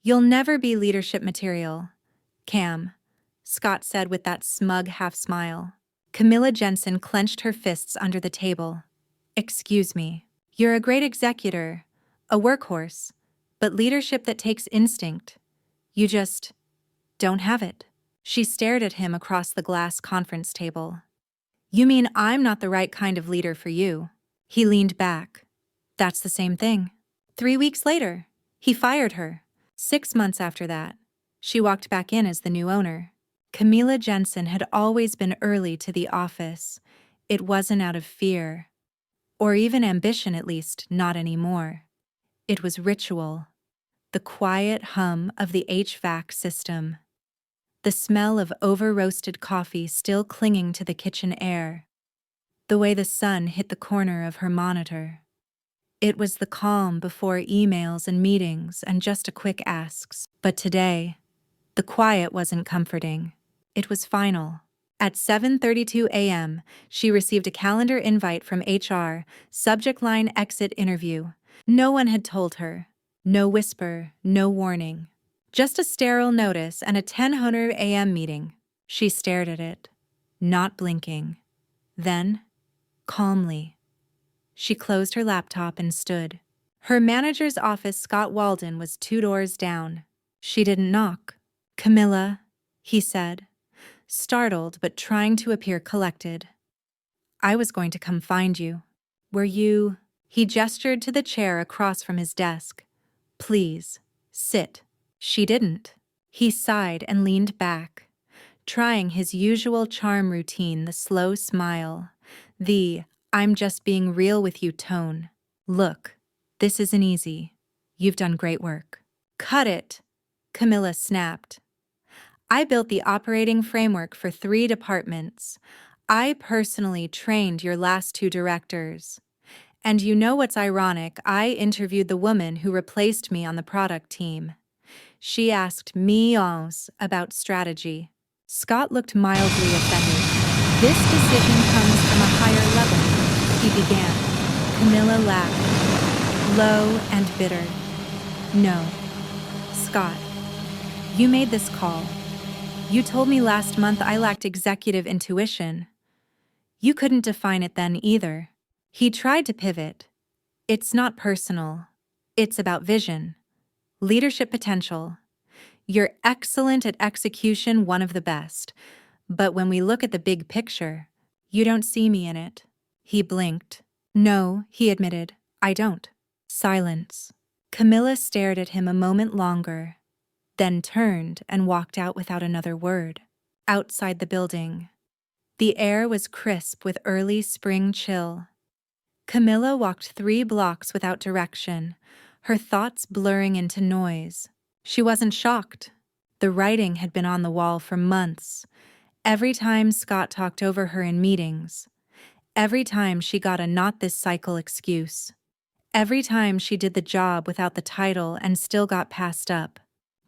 You'll never be leadership material, Cam, Scott said with that smug half-smile. Camila Jensen clenched her fists under the table. Excuse me. You're a great executor, a workhorse, but leadership that takes instinct. You just don't have it. She stared at him across the glass conference table. You mean I'm not the right kind of leader for you? He leaned back. That's the same thing. 3 weeks later, he fired her. 6 months after that, she walked back in as the new owner. Camila Jensen had always been early to the office. It wasn't out of fear. Or even ambition, at least, not anymore. It was ritual. The quiet hum of the HVAC system. The smell of over-roasted coffee still clinging to the kitchen air. The way the sun hit the corner of her monitor. It was the calm before emails and meetings and just a quick asks. But today, the quiet wasn't comforting. It was final. At 7:32 a.m., she received a calendar invite from HR, subject line exit interview. No one had told her. No whisper, no warning. Just a sterile notice and a 10:00 a.m. meeting. She stared at it, not blinking. Then, calmly, she closed her laptop and stood. Her manager's office, Scott Walden, was 2 doors down. She didn't knock. Camila, he said, startled but trying to appear collected. I was going to come find you. Were you? He gestured to the chair across from his desk. Please, sit. She didn't. He sighed and leaned back, trying his usual charm routine, the slow smile, the I'm just being real with you tone. Look, this isn't easy. You've done great work. Cut it, Camila snapped. I built the operating framework for 3 departments. I personally trained your last 2 directors. And you know what's ironic? I interviewed the woman who replaced me on the product team. She asked me about strategy. Scott looked mildly offended. This decision comes from a higher level, he began. Camila laughed, low and bitter. No, Scott, you made this call. You told me last month I lacked executive intuition. You couldn't define it then either. He tried to pivot. It's not personal. It's about vision. Leadership potential. You're excellent at execution, one of the best. But when we look at the big picture, you don't see me in it. He blinked. No, he admitted, I don't. Silence. Camila stared at him a moment longer, then turned and walked out without another word. Outside the building, the air was crisp with early spring chill. Camila walked 3 blocks without direction, her thoughts blurring into noise. She wasn't shocked. The writing had been on the wall for months. Every time Scott talked over her in meetings. Every time she got a not this cycle excuse. Every time she did the job without the title and still got passed up.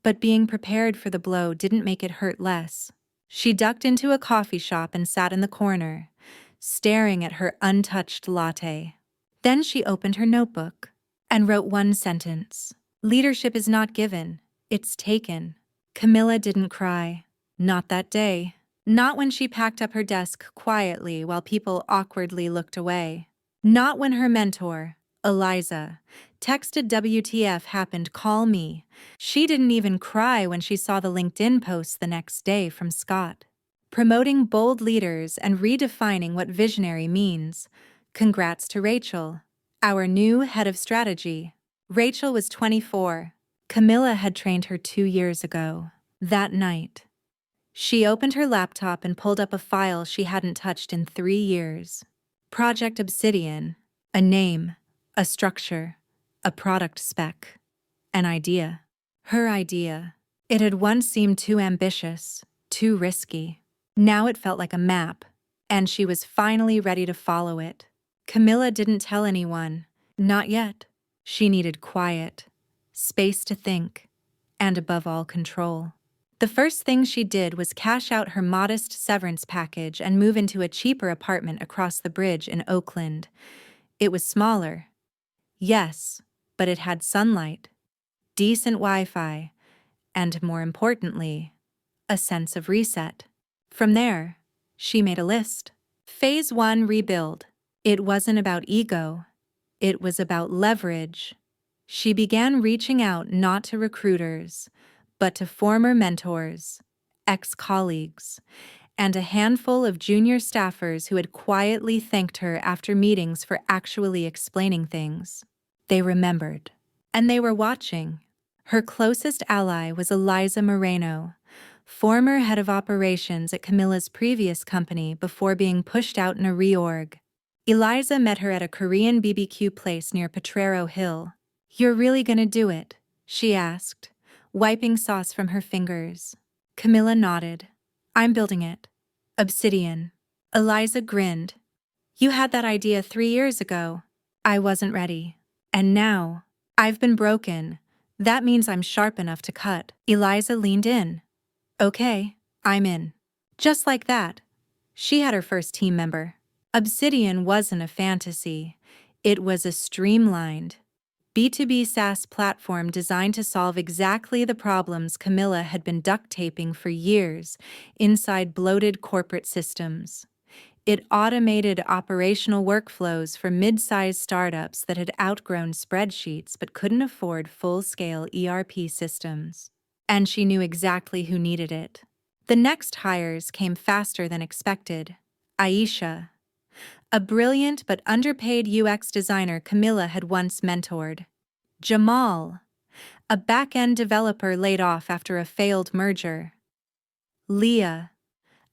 But being prepared for the blow didn't make it hurt less. She ducked into a coffee shop and sat in the corner, staring at her untouched latte. Then she opened her notebook and wrote 1 sentence. Leadership is not given, it's taken. Camila didn't cry. Not that day. Not when she packed up her desk quietly while people awkwardly looked away. Not when her mentor, Eliza, texted WTF happened, call me. She didn't even cry when she saw the LinkedIn post the next day from Scott. Promoting bold leaders and redefining what visionary means. Congrats to Rachel, our new head of strategy. Rachel was 24. Camila had trained her 2 years ago. That night, she opened her laptop and pulled up a file she hadn't touched in 3 years. Project Obsidian, a name, a structure, a product spec, an idea. Her idea. It had once seemed too ambitious, too risky. Now it felt like a map, and she was finally ready to follow it. Camila didn't tell anyone, not yet. She needed quiet, space to think, and above all, control. The first thing she did was cash out her modest severance package and move into a cheaper apartment across the bridge in Oakland. It was smaller. Yes, but it had sunlight, decent Wi-Fi, and more importantly, a sense of reset. From there, she made a list. Phase 1: rebuild. It wasn't about ego. It was about leverage. She began reaching out not to recruiters, but to former mentors, ex-colleagues, and a handful of junior staffers who had quietly thanked her after meetings for actually explaining things. They remembered. And they were watching. Her closest ally was Eliza Moreno, former head of operations at Camila's previous company before being pushed out in a reorg. Eliza met her at a Korean BBQ place near Potrero Hill. "You're really gonna do it?" she asked, wiping sauce from her fingers. Camila nodded. "I'm building it. Obsidian." Eliza grinned. "You had that idea 3 years ago." "I wasn't ready. And now, I've been broken. That means I'm sharp enough to cut." Eliza leaned in. "Okay, I'm in." Just like that, she had her first team member. Obsidian wasn't a fantasy. It was a streamlined, B2B SaaS platform designed to solve exactly the problems Camila had been duct taping for years inside bloated corporate systems. It automated operational workflows for mid-sized startups that had outgrown spreadsheets but couldn't afford full-scale ERP systems. And she knew exactly who needed it. The next hires came faster than expected. Aisha, a brilliant but underpaid UX designer Camila had once mentored. Jamal, a back-end developer laid off after a failed merger. Leah,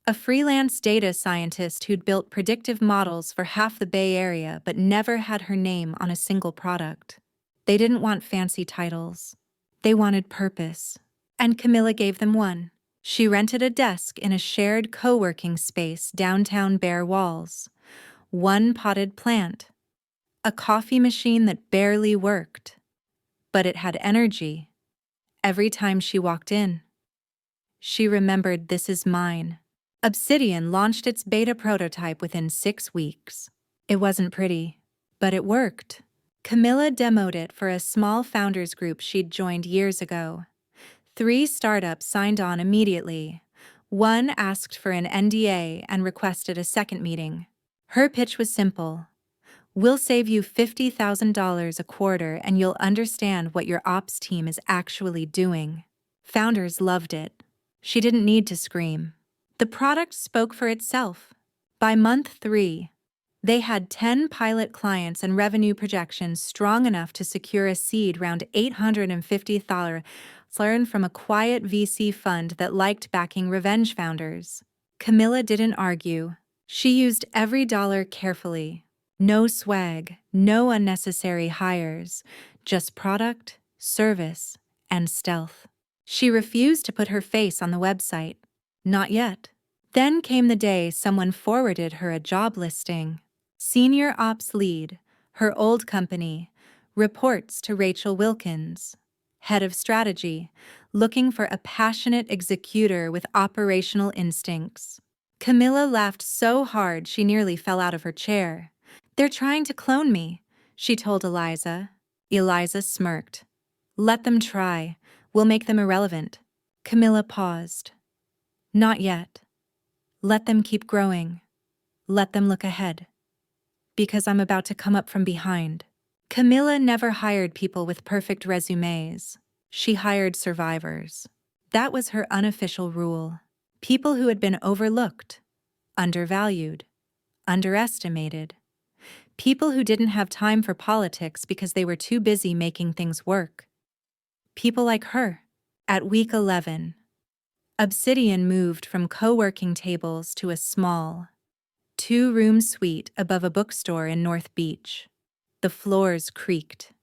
a freelance data scientist who'd built predictive models for half the Bay Area but never had her name on a single product. They didn't want fancy titles. They wanted purpose. And Camila gave them one. She rented a desk in a shared co-working space downtown Bare Walls. One potted plant. A coffee machine that barely worked. But it had energy. Every time she walked in, she remembered, "This is mine." Obsidian launched its beta prototype within 6 weeks. It wasn't pretty, but it worked. Camila demoed it for a small founders group she'd joined years ago. 3 startups signed on immediately. One asked for an NDA and requested a second meeting. Her pitch was simple. "We'll save you $50,000 a quarter and you'll understand what your ops team is actually doing." Founders loved it. She didn't need to scream. The product spoke for itself. By month 3, they had 10 pilot clients and revenue projections strong enough to secure a seed round $850,000 from a quiet VC fund that liked backing revenge founders. Camila didn't argue. She used every dollar carefully. No swag, no unnecessary hires, just product, service, and stealth. She refused to put her face on the website. Not yet. Then came the day someone forwarded her a job listing. Senior Ops Lead, her old company, reports to Rachel Wilkins. Head of Strategy, looking for a passionate executor with operational instincts. Camila laughed so hard she nearly fell out of her chair. "They're trying to clone me," she told Eliza. Eliza smirked. "Let them try. We'll make them irrelevant." Camila paused. "Not yet. Let them keep growing. Let them look ahead. Because I'm about to come up from behind." Camila never hired people with perfect resumes. She hired survivors. That was her unofficial rule. People who had been overlooked, undervalued, underestimated. People who didn't have time for politics because they were too busy making things work. People like her. At week 11, Obsidian moved from co-working tables to a small, 2-room suite above a bookstore in North Beach. The floors creaked.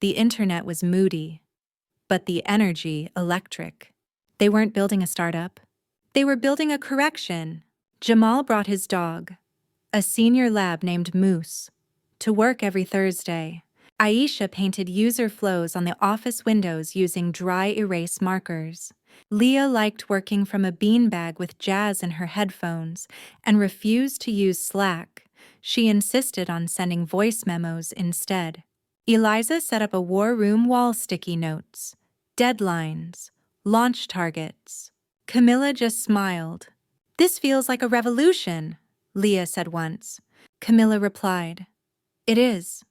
The internet was moody, but the energy electric. They weren't building a startup. They were building a correction. Jamal brought his dog, a senior lab named Moose, to work every Thursday. Aisha painted user flows on the office windows using dry erase markers. Leah liked working from a beanbag with jazz in her headphones and refused to use Slack. She insisted on sending voice memos instead. Eliza set up a war room wall sticky notes, deadlines, launch targets. Camila just smiled. This feels like a revolution, Leah said once. Camila replied, It is,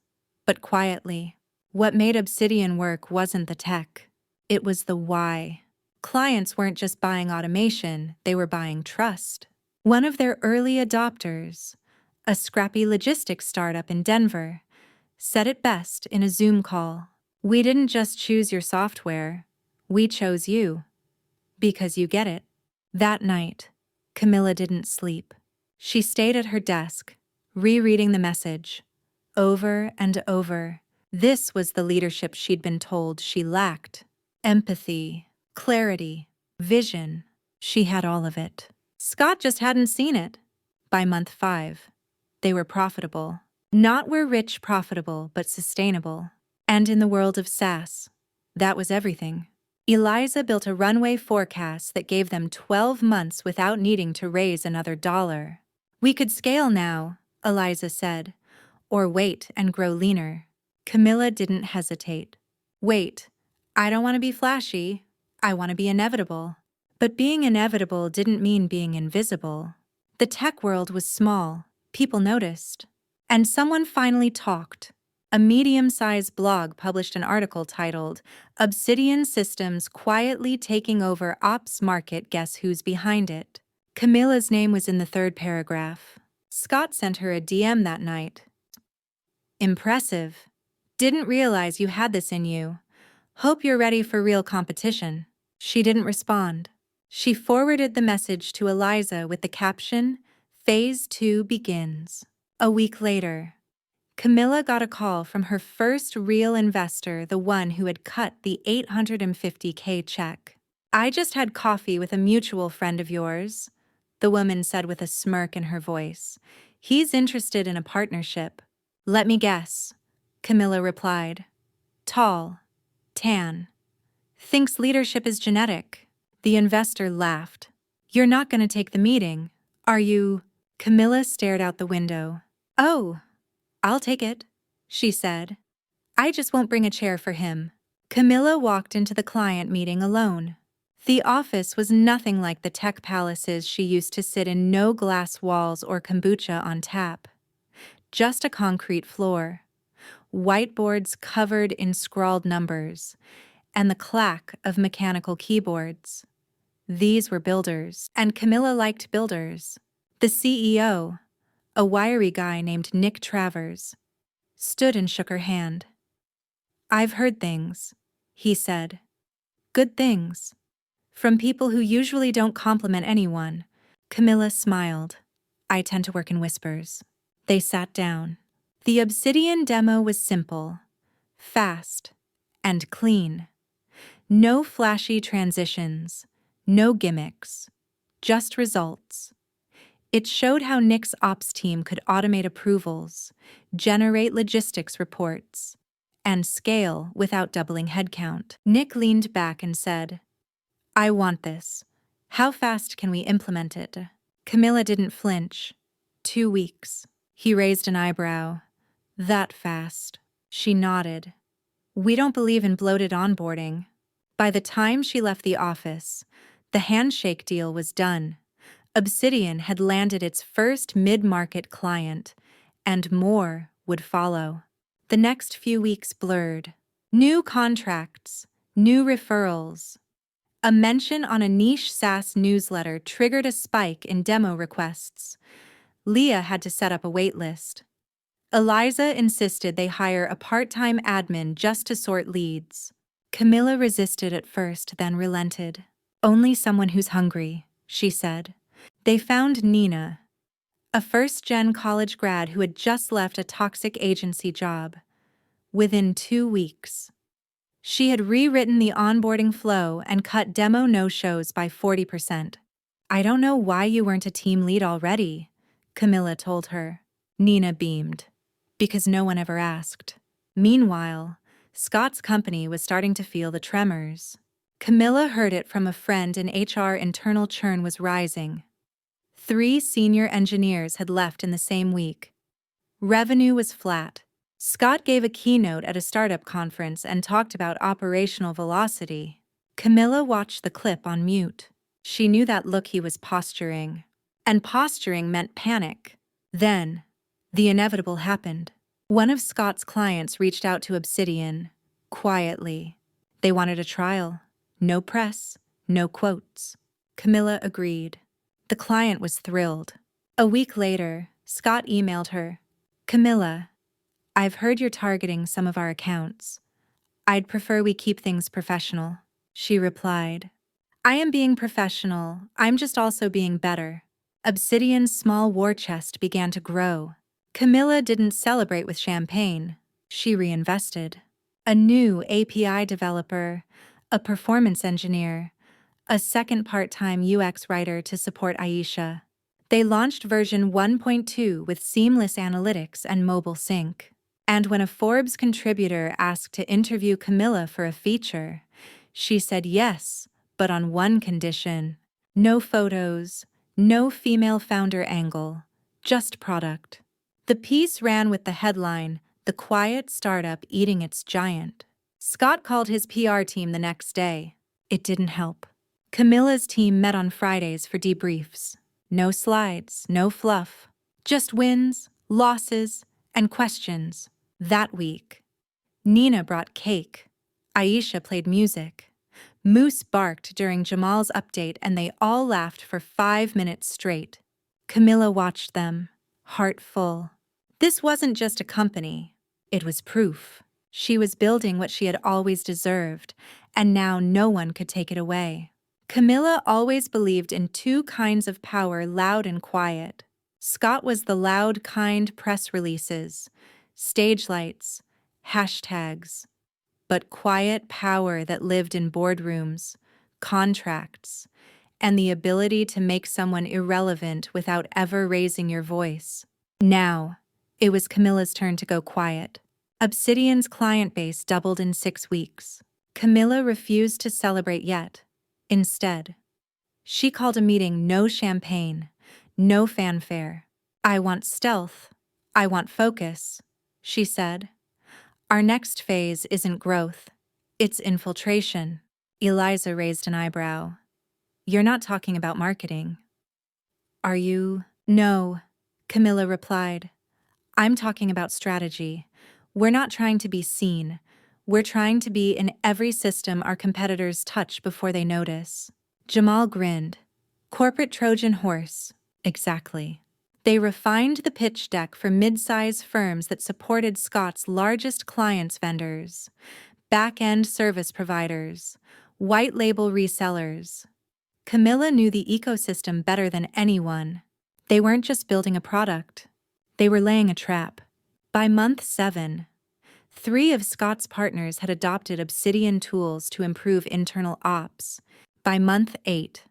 but quietly. What made Obsidian work wasn't the tech. It was the why. Clients weren't just buying automation, they were buying trust. One of their early adopters, a scrappy logistics startup in Denver, said it best in a Zoom call. We didn't just choose your software, we chose you. Because you get it. That night, Camila didn't sleep. She stayed at her desk, rereading the message, over and over. This was the leadership she'd been told she lacked. Empathy, clarity, vision. She had all of it. Scott just hadn't seen it. By month 5, they were profitable. Not were rich profitable, but sustainable. And in the world of SaaS, that was everything. Eliza built a runway forecast that gave them 12 months without needing to raise another dollar. We could scale now, Eliza said, or wait and grow leaner. Camila didn't hesitate. Wait, I don't want to be flashy. I want to be inevitable. But being inevitable didn't mean being invisible. The tech world was small. People noticed. And someone finally talked. A medium-sized blog published an article titled, Obsidian Systems Quietly Taking Over Ops Market, Guess Who's Behind It? Camila's name was in the 3rd paragraph. Scott sent her a DM that night. Impressive. Didn't realize you had this in you. Hope you're ready for real competition. She didn't respond. She forwarded the message to Eliza with the caption, Phase 2 begins. A week later, Camila got a call from her first real investor, the one who had cut the $850K check. I just had coffee with a mutual friend of yours, the woman said with a smirk in her voice. He's interested in a partnership. Let me guess, Camila replied. Tall, tan. Thinks leadership is genetic. The investor laughed. You're not going to take the meeting, are you? Camila stared out the window. Oh, I'll take it, she said. I just won't bring a chair for him. Camila walked into the client meeting alone. The office was nothing like the tech palaces she used to sit in, no glass walls or kombucha on tap. Just a concrete floor, whiteboards covered in scrawled numbers, and the clack of mechanical keyboards. These were builders, and Camila liked builders. The CEO, a wiry guy named Nick Travers, stood and shook her hand. I've heard things, he said. Good things. From people who usually don't compliment anyone. Camila smiled. I tend to work in whispers. They sat down. The Obsidian demo was simple, fast, and clean. No flashy transitions, no gimmicks, just results. It showed how Nick's ops team could automate approvals, generate logistics reports, and scale without doubling headcount. Nick leaned back and said, I want this. How fast can we implement it? Camila didn't flinch. 2 weeks. He raised an eyebrow. That fast. She nodded. We don't believe in bloated onboarding. By the time she left the office, the handshake deal was done. Obsidian had landed its first mid-market client, and more would follow. The next few weeks blurred. New contracts, new referrals. A mention on a niche SaaS newsletter triggered a spike in demo requests. Leah had to set up a waitlist. Eliza insisted they hire a part-time admin just to sort leads. Camila resisted at first, then relented. Only someone who's hungry, she said. They found Nina, a first-gen college grad who had just left a toxic agency job. Within 2 weeks, she had rewritten the onboarding flow and cut demo no-shows by 40%. I don't know why you weren't a team lead already, Camila told her. Nina beamed. Because no one ever asked. Meanwhile, Scott's company was starting to feel the tremors. Camila heard it from a friend, and HR internal churn was rising. 3 senior engineers had left in the same week. Revenue was flat. Scott gave a keynote at a startup conference and talked about operational velocity. Camilla watched the clip on mute. She knew that look he was posturing. And posturing meant panic. Then, the inevitable happened. One of Scott's clients reached out to Obsidian, quietly. They wanted a trial. No press, no quotes. Camilla agreed. The client was thrilled. A week later, Scott emailed her. Camilla, I've heard you're targeting some of our accounts. I'd prefer we keep things professional. She replied. I am being professional, I'm just also being better. Obsidian's small war chest began to grow. Camilla didn't celebrate with champagne. She reinvested. A new API developer, a performance engineer, a second part-time UX writer to support Aisha. They launched version 1.2 with seamless analytics and mobile sync. And when a Forbes contributor asked to interview Camilla for a feature, she said yes, but on one condition. No photos, no female founder angle, just product. The piece ran with the headline, "The Quiet Startup Eating Its Giant." Scott called his PR team the next day. It didn't help. Camilla's team met on Fridays for debriefs. No slides, no fluff. Just wins, losses, and questions. That week, Nina brought cake. Aisha played music. Moose barked during Jamal's update and they all laughed for 5 minutes straight. Camilla watched them, heart full. This wasn't just a company. It was proof. She was building what she had always deserved, and now no one could take it away. Camilla always believed in two kinds of power, loud and quiet. Scott was the loud kind, press releases, stage lights, hashtags. But quiet power that lived in boardrooms, contracts, and the ability to make someone irrelevant without ever raising your voice. Now, it was Camilla's turn to go quiet. Obsidian's client base doubled in 6 weeks. Camilla refused to celebrate yet. Instead, she called a meeting no champagne, no fanfare. I want stealth. I want focus, she said. Our next phase isn't growth. It's infiltration. Eliza raised an eyebrow. You're not talking about marketing. Are you? No, Camilla replied. I'm talking about strategy. We're not trying to be seen. We're trying to be in every system our competitors touch before they notice. Jamal grinned. Corporate Trojan horse. Exactly. They refined the pitch deck for mid-size firms that supported Scott's largest clients' vendors, back-end service providers, white-label resellers. Camilla knew the ecosystem better than anyone. They weren't just building a product. They were laying a trap. By month 7, 3 of Scott's partners had adopted Obsidian tools to improve internal ops. By month 8,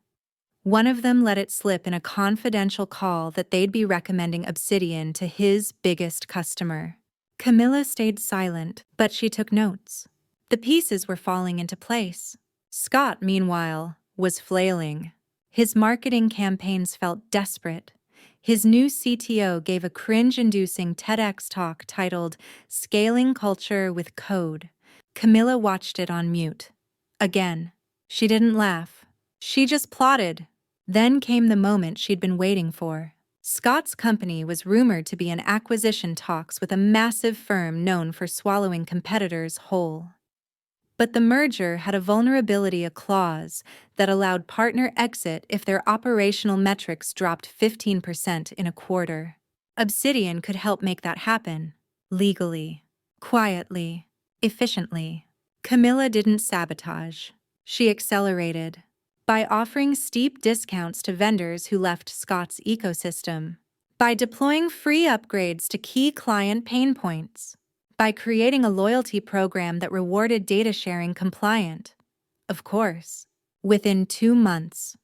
one of them let it slip in a confidential call that they'd be recommending Obsidian to his biggest customer. Camilla stayed silent, but she took notes. The pieces were falling into place. Scott, meanwhile, was flailing. His marketing campaigns felt desperate. His new CTO gave a cringe-inducing TEDx talk titled "Scaling Culture with Code." Camilla watched it on mute. Again, she didn't laugh. She just plotted. Then came the moment she'd been waiting for. Scott's company was rumored to be in acquisition talks with a massive firm known for swallowing competitors whole. But the merger had a vulnerability, a clause that allowed partner exit if their operational metrics dropped 15% in a quarter. Obsidian could help make that happen. Legally, quietly, efficiently. Camilla didn't sabotage. She accelerated. By offering steep discounts to vendors who left Scott's ecosystem. By deploying free upgrades to key client pain points. By creating a loyalty program that rewarded data sharing compliant. Of course, within 2 months,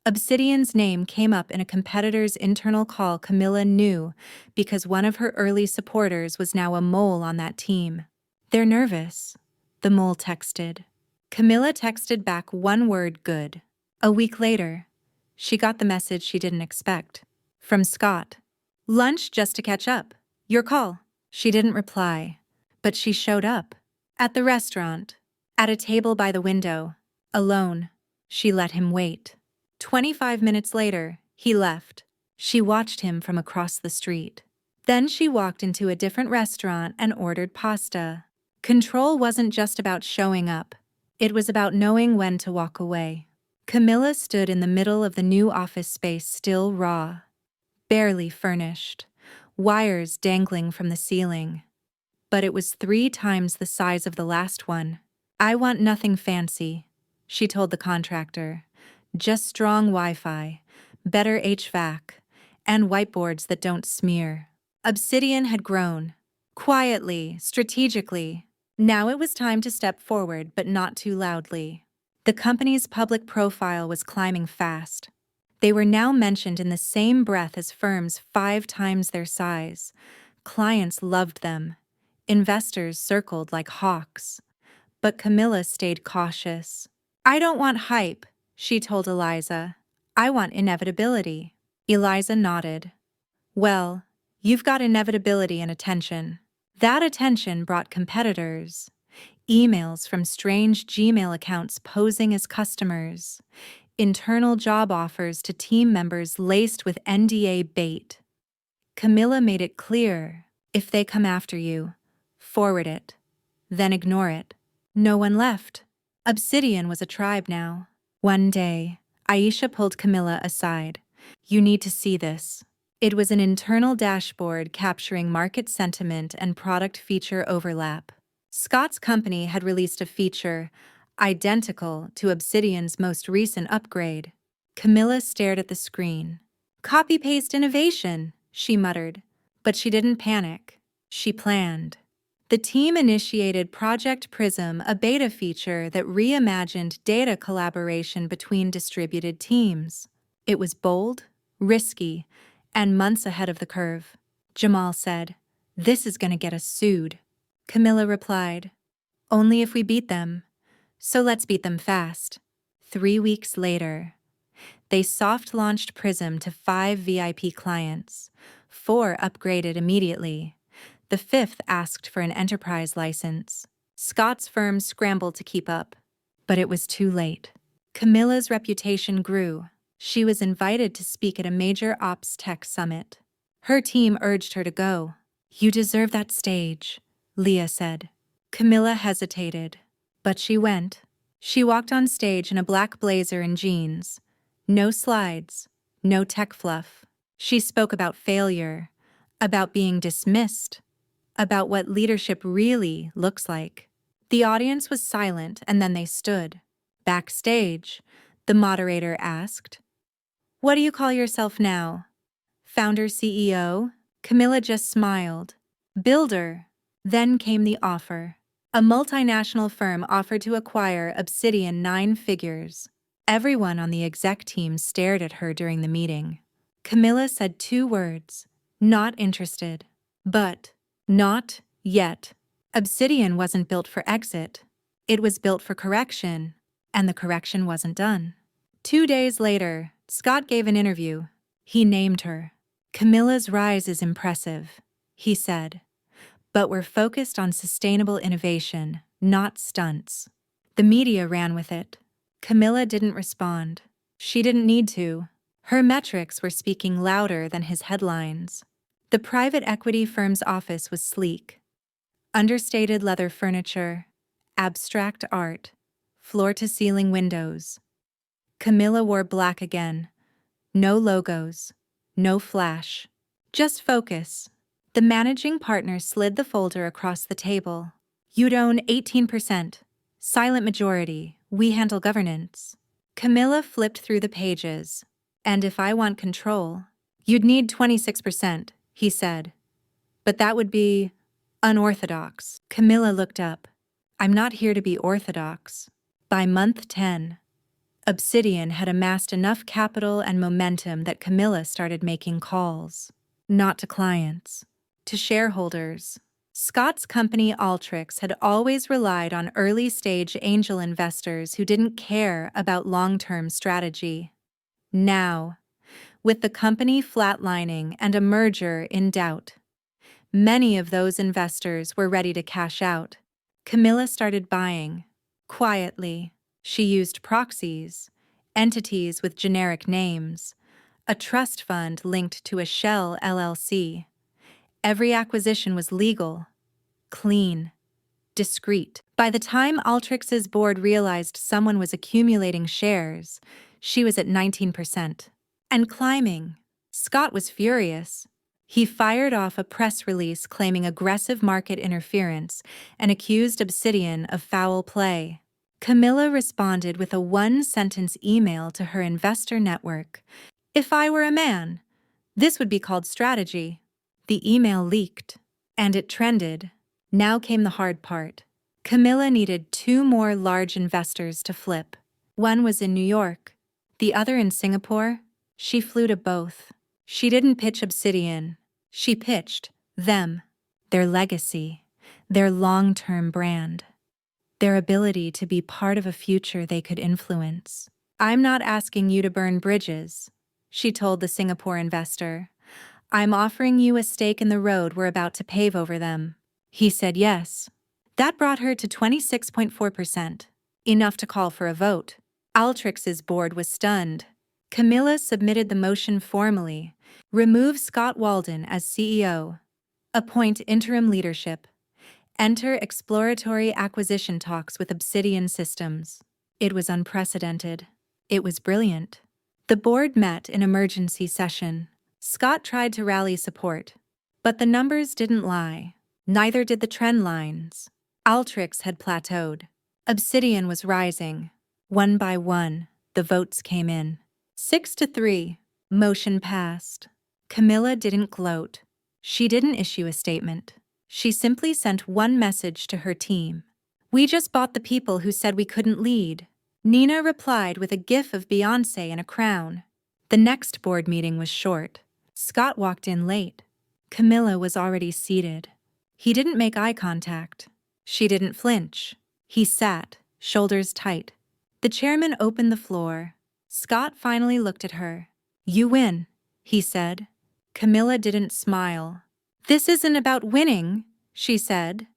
Obsidian's name came up in a competitor's internal call Camilla knew because one of her early supporters was now a mole on that team. They're nervous, the mole texted. Camilla texted back one word, good. A week later, she got the message she didn't expect. From Scott. Lunch just to catch up. Your call. She didn't reply, but she showed up. At the restaurant. At a table by the window. Alone. She let him wait. 25 minutes later, he left. She watched him from across the street. Then she walked into a different restaurant and ordered pasta. Control wasn't just about showing up. It was about knowing when to walk away. Camila stood in the middle of the new office space, still raw, barely furnished, wires dangling from the ceiling. But it was 3 times the size of the last one. "I want nothing fancy," she told the contractor. "Just strong Wi-Fi, better HVAC, and whiteboards that don't smear." Obsidian had grown. Quietly, strategically. Now it was time to step forward, but not too loudly. The company's public profile was climbing fast. They were now mentioned in the same breath as firms 5 times their size. Clients loved them. Investors circled like hawks. But Camila stayed cautious. "I don't want hype," she told Eliza. "I want inevitability." Eliza nodded. "Well, you've got inevitability and attention." That attention brought competitors. Emails from strange Gmail accounts posing as customers. Internal job offers to team members laced with NDA bait. Camila made it clear, if they come after you, forward it, then ignore it. No one left. Obsidian was a tribe now. One day, Aisha pulled Camila aside. "You need to see this." It was an internal dashboard capturing market sentiment and product feature overlap. Scott's company had released a feature identical to Obsidian's most recent upgrade. Camila stared at the screen. "Copy-paste innovation," she muttered. But she didn't panic. She planned. The team initiated Project Prism, a beta feature that reimagined data collaboration between distributed teams. It was bold, risky, and months ahead of the curve. Jamal said, "This is going to get us sued." Camila replied, "Only if we beat them. So let's beat them fast." 3 weeks later, they soft-launched Prism to 5 VIP clients. 4 upgraded immediately. The 5th asked for an enterprise license. Scott's firm scrambled to keep up. But it was too late. Camila's reputation grew. She was invited to speak at a major ops tech summit. Her team urged her to go. "You deserve that stage," Leah said. Camila hesitated, but she went. She walked on stage in a black blazer and jeans. No slides, no tech fluff. She spoke about failure, about being dismissed, about what leadership really looks like. The audience was silent, and then they stood. Backstage, the moderator asked, "What do you call yourself now? Founder CEO?" Camila just smiled. "Builder." Then came the offer. A multinational firm offered to acquire Obsidian 9 figures. Everyone on the exec team stared at her during the meeting. Camila said 2 words, "Not interested." But not yet. Obsidian wasn't built for exit. It was built for correction, and the correction wasn't done. 2 days later, Scott gave an interview. He named her. "Camila's rise is impressive," he said. "But we're focused on sustainable innovation, not stunts." The media ran with it. Camila didn't respond. She didn't need to. Her metrics were speaking louder than his headlines. The private equity firm's office was sleek. Understated leather furniture, abstract art, floor-to-ceiling windows. Camila wore black again. No logos, no flash. Just focus. The managing partner slid the folder across the table. "You'd own 18%. Silent majority. We handle governance." Camila flipped through the pages. "And if I want control, you'd need 26%, he said. "But that would be unorthodox." Camila looked up. "I'm not here to be orthodox." By month 10, Obsidian had amassed enough capital and momentum that Camila started making calls. Not to clients, to shareholders. Scott's company Alteryx had always relied on early-stage angel investors who didn't care about long-term strategy. Now, with the company flatlining and a merger in doubt, many of those investors were ready to cash out. Camila started buying, quietly, She used proxies, entities with generic names, a trust fund linked to a shell LLC. Every acquisition was legal, clean, discreet. By the time Alteryx's board realized someone was accumulating shares, she was at 19%. And climbing. Scott was furious. He fired off a press release claiming aggressive market interference and accused Obsidian of foul play. Camila responded with a one-sentence email to her investor network. "If I were a man, this would be called strategy." The email leaked, and it trended. Now came the hard part. Camila needed 2 more large investors to flip. One was in New York, the other in Singapore. She flew to both. She didn't pitch Obsidian. She pitched them, their legacy, their long-term brand, their ability to be part of a future they could influence. "I'm not asking you to burn bridges," she told the Singapore investor. "I'm offering you a stake in the road we're about to pave over them." He said yes. That brought her to 26.4%, enough to call for a vote. Alteryx's board was stunned. Camila submitted the motion formally. Remove Scott Walden as CEO. Appoint interim leadership. Enter exploratory acquisition talks with Obsidian Systems. It was unprecedented. It was brilliant. The board met in emergency session. Scott tried to rally support, but the numbers didn't lie. Neither did the trend lines. Alteryx had plateaued. Obsidian was rising. One by one, the votes came in. 6-3. Motion passed. Camila didn't gloat. She didn't issue a statement. She simply sent one message to her team. "We just bought the people who said we couldn't lead." Nina replied with a gif of Beyoncé in a crown. The next board meeting was short. Scott walked in late. Camila was already seated. He didn't make eye contact. She didn't flinch. He sat, shoulders tight. The chairman opened the floor. Scott finally looked at her. "You win," he said. Camila didn't smile. "This isn't about winning," she said.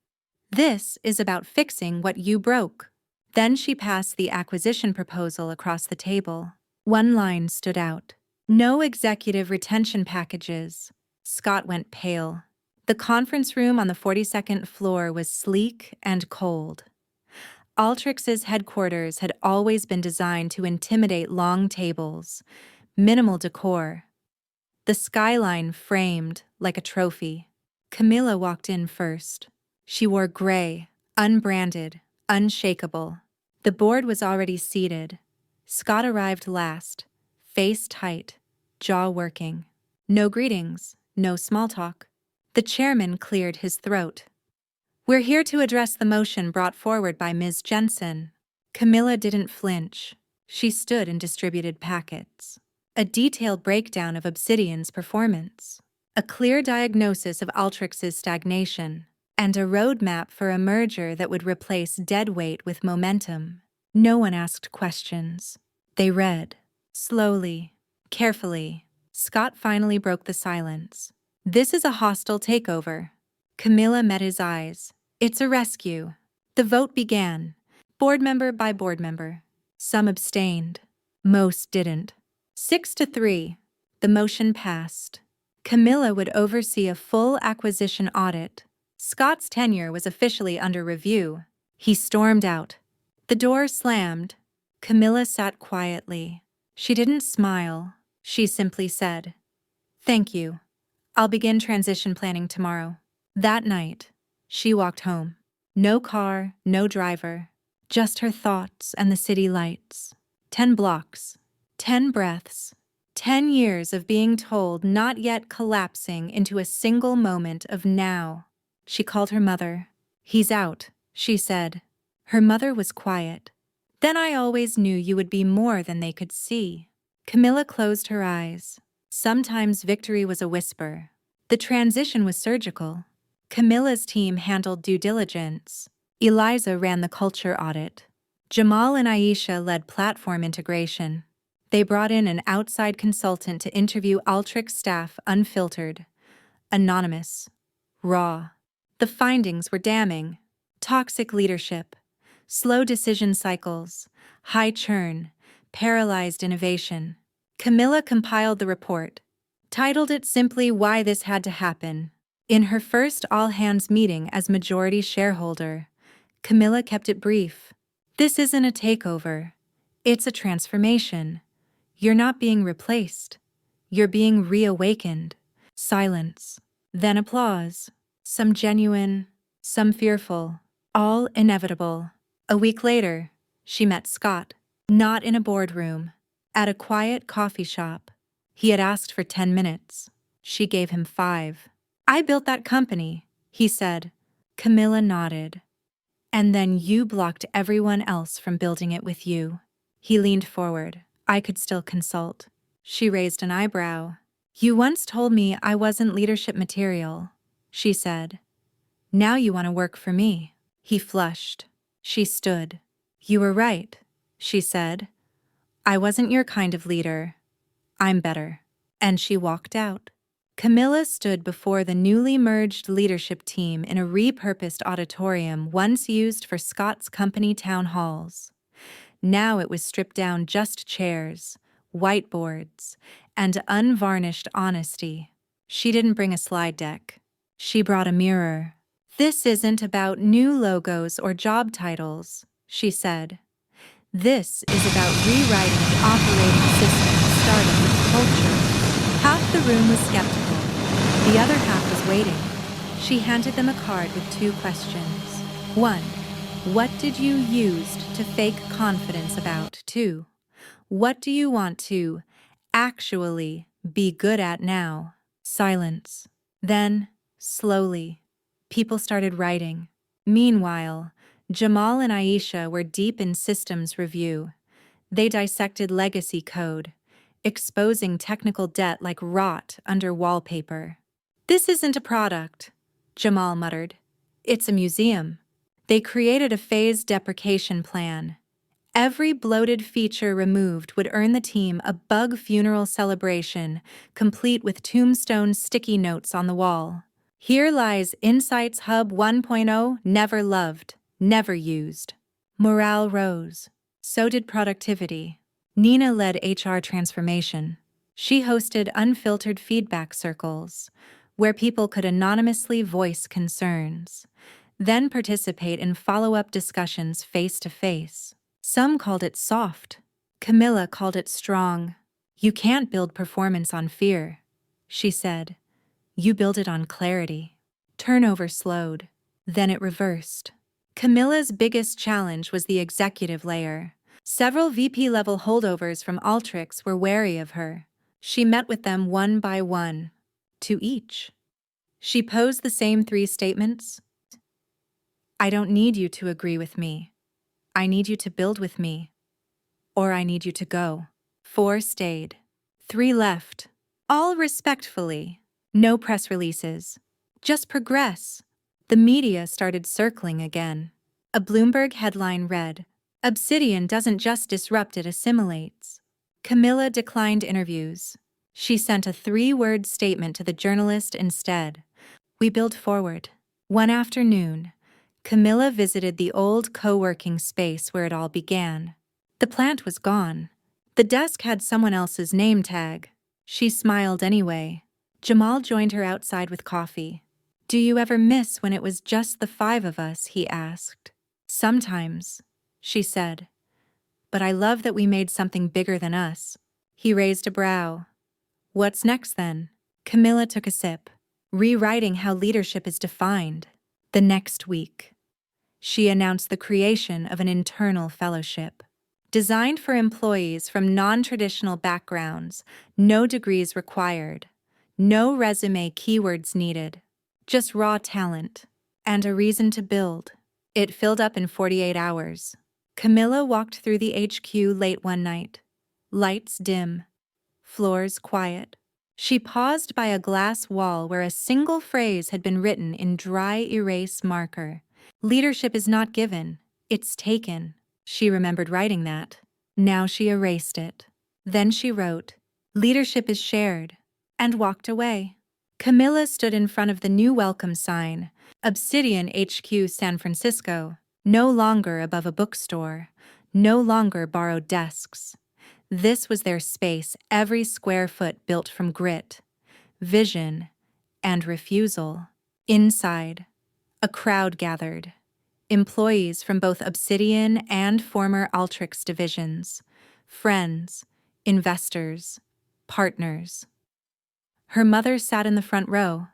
"This is about fixing what you broke." Then she passed the acquisition proposal across the table. One line stood out. "No executive retention packages." Scott went pale. The conference room on the 42nd floor was sleek and cold. Alteryx's headquarters had always been designed to intimidate long tables, minimal decor. The skyline framed like a trophy. Camila walked in first. She wore gray, unbranded, unshakable. The board was already seated. Scott arrived last, face tight, jaw working. No greetings, no small talk. The chairman cleared his throat. "We're here to address the motion brought forward by Ms. Jensen." Camila didn't flinch. She stood and distributed packets. A detailed breakdown of Obsidian's performance, a clear diagnosis of Alteryx's stagnation, and a roadmap for a merger that would replace deadweight with momentum. No one asked questions. They read. Slowly, carefully, Scott finally broke the silence. "This is a hostile takeover." Camila met his eyes. "It's a rescue." The vote began, board member by board member. Some abstained. Most didn't. 6-3. The motion passed. Camila would oversee a full acquisition audit. Scott's tenure was officially under review. He stormed out. The door slammed. Camila sat quietly. She didn't smile. She simply said, "Thank you. I'll begin transition planning tomorrow." That night, she walked home. No car, no driver, just her thoughts and the city lights. 10 blocks, 10 breaths, 10 years of being told not yet collapsing into a single moment of now. She called her mother. "He's out," she said. Her mother was quiet. "Then I always knew you would be more than they could see." Camila closed her eyes. Sometimes victory was a whisper. The transition was surgical. Camila's team handled due diligence. Eliza ran the culture audit. Jamal and Aisha led platform integration. They brought in an outside consultant to interview Alteryx staff unfiltered, anonymous, raw. The findings were damning. Toxic leadership, slow decision cycles, high churn, paralyzed innovation. Camila compiled the report, titled it simply Why This Had to Happen. In her first all-hands meeting as majority shareholder, Camila kept it brief. This isn't a takeover. It's a transformation. You're not being replaced. You're being reawakened. Silence. Then applause. Some genuine, some fearful, all inevitable. A week later, she met Scott, not in a boardroom, at a quiet coffee shop. He had asked for 10 minutes. She gave him 5. I built that company, he said. Camila nodded. And then you blocked everyone else from building it with you. He leaned forward. I could still consult. She raised an eyebrow. You once told me I wasn't leadership material, she said. Now you want to work for me. He flushed. She stood. You were right, she said. I wasn't your kind of leader. I'm better. And she walked out. Camila stood before the newly merged leadership team in a repurposed auditorium once used for Scott's company town halls. Now it was stripped down just chairs, whiteboards, and unvarnished honesty. She didn't bring a slide deck. She brought a mirror. This isn't about new logos or job titles, she said. This is about rewriting the operating system starting with culture. Half the room was skeptical. The other half was waiting. She handed them a card with 2 questions. 1. What did you use to fake confidence about? 2. What do you want to actually be good at now? Silence. Then, slowly, people started writing. Meanwhile, Jamal and Aisha were deep in systems review. They dissected legacy code, exposing technical debt like rot under wallpaper. This isn't a product, Jamal muttered. It's a museum. They created a phased deprecation plan. Every bloated feature removed would earn the team a bug funeral celebration, complete with tombstone sticky notes on the wall. Here lies Insights Hub 1.0, never loved, never used. Morale rose. So did productivity. Nina led HR transformation. She hosted unfiltered feedback circles, where people could anonymously voice concerns, then participate in follow-up discussions face-to-face. Some called it soft. Camila called it strong. You can't build performance on fear, she said. You build it on clarity. Turnover slowed. Then it reversed. Camila's biggest challenge was the executive layer. Several VP-level holdovers from Alteryx were wary of her. She met with them one by one. To each. She posed the same 3 statements. I don't need you to agree with me. I need you to build with me. Or I need you to go. 4 stayed. 3 left. All respectfully. No press releases. Just progress. The media started circling again. A Bloomberg headline read, Obsidian doesn't just disrupt, it assimilates. Camila declined interviews. She sent a 3-word statement to the journalist instead. We build forward. One afternoon, Camila visited the old co-working space where it all began. The plant was gone. The desk had someone else's name tag. She smiled anyway. Jamal joined her outside with coffee. Do you ever miss when it was just the 5 of us? He asked. Sometimes, she said. But I love that we made something bigger than us. He raised a brow. What's next then? Camila took a sip, rewriting how leadership is defined. The next week, she announced the creation of an internal fellowship. Designed for employees from non-traditional backgrounds, no degrees required, no resume keywords needed, just raw talent, and a reason to build. It filled up in 48 hours. Camila walked through the HQ late one night. Lights dim, floors quiet. She paused by a glass wall where a single phrase had been written in dry erase marker. Leadership is not given, it's taken. She remembered writing that. Now she erased it. Then she wrote, Leadership is shared, and walked away. Camila stood in front of the new welcome sign, Obsidian HQ San Francisco. No longer above a bookstore, no longer borrowed desks. This was their space, every square foot built from grit, vision, and refusal. Inside, a crowd gathered. Employees from both Obsidian and former Alteryx divisions, friends, investors, partners. Her mother sat in the front row,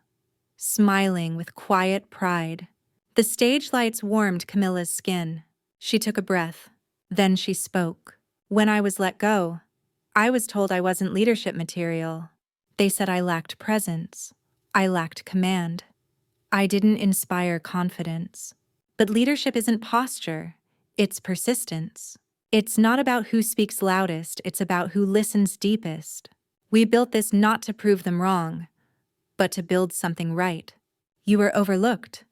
smiling with quiet pride. The stage lights warmed Camilla's skin. She took a breath. Then she spoke. When I was let go, I was told I wasn't leadership material. They said I lacked presence. I lacked command. I didn't inspire confidence. But leadership isn't posture, it's persistence. It's not about who speaks loudest, it's about who listens deepest. We built this not to prove them wrong, but to build something right. You were overlooked.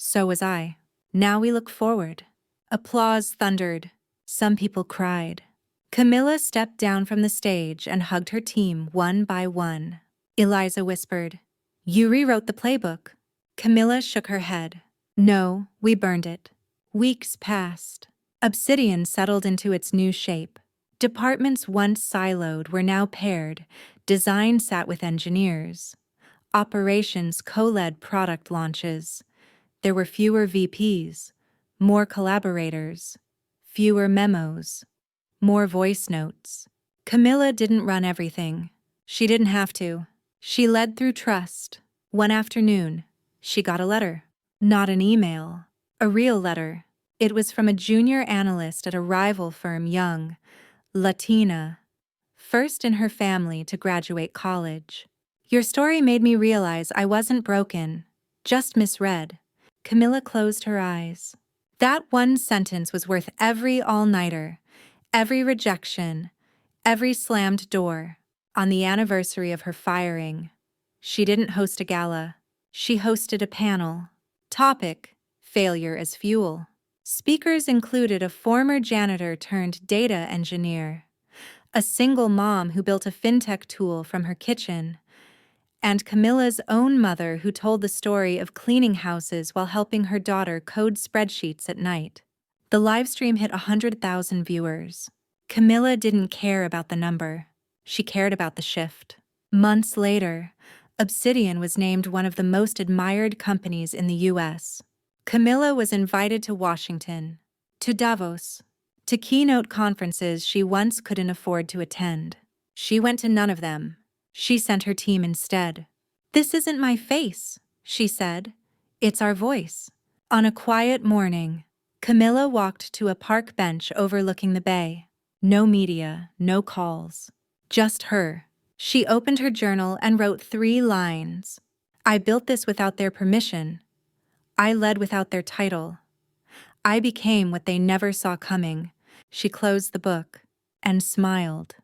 So was I. Now we look forward. Applause thundered. Some people cried. Camila stepped down from the stage and hugged her team one by one. Eliza whispered, "You rewrote the playbook." Camila shook her head. "No, we burned it." Weeks passed. Obsidian settled into its new shape. Departments once siloed were now paired. Design sat with engineers. Operations co-led product launches. There were fewer VPs, more collaborators, fewer memos, more voice notes. Camila didn't run everything. She didn't have to. She led through trust. One afternoon, she got a letter. Not an email. A real letter. It was from a junior analyst at a rival firm, young, Latina, first in her family to graduate college. "Your story made me realize I wasn't broken, just misread." Camila closed her eyes. That one sentence was worth every all-nighter, every rejection, every slammed door. On the anniversary of her firing, she didn't host a gala. She hosted a panel. Topic: Failure as Fuel. Speakers included a former janitor turned data engineer, a single mom who built a fintech tool from her kitchen, and Camilla's own mother who told the story of cleaning houses while helping her daughter code spreadsheets at night. The livestream hit 100,000 viewers. Camila didn't care about the number. She cared about the shift. Months later, Obsidian was named one of the most admired companies in the US. Camila was invited to Washington, to Davos, to keynote conferences she once couldn't afford to attend. She went to none of them. She sent her team instead. "This isn't my face," she said. "It's our voice." On a quiet morning, Camila walked to a park bench overlooking the bay. No media, no calls. Just her. She opened her journal and wrote 3 lines. "I built this without their permission. I led without their title. I became what they never saw coming." She closed the book and smiled.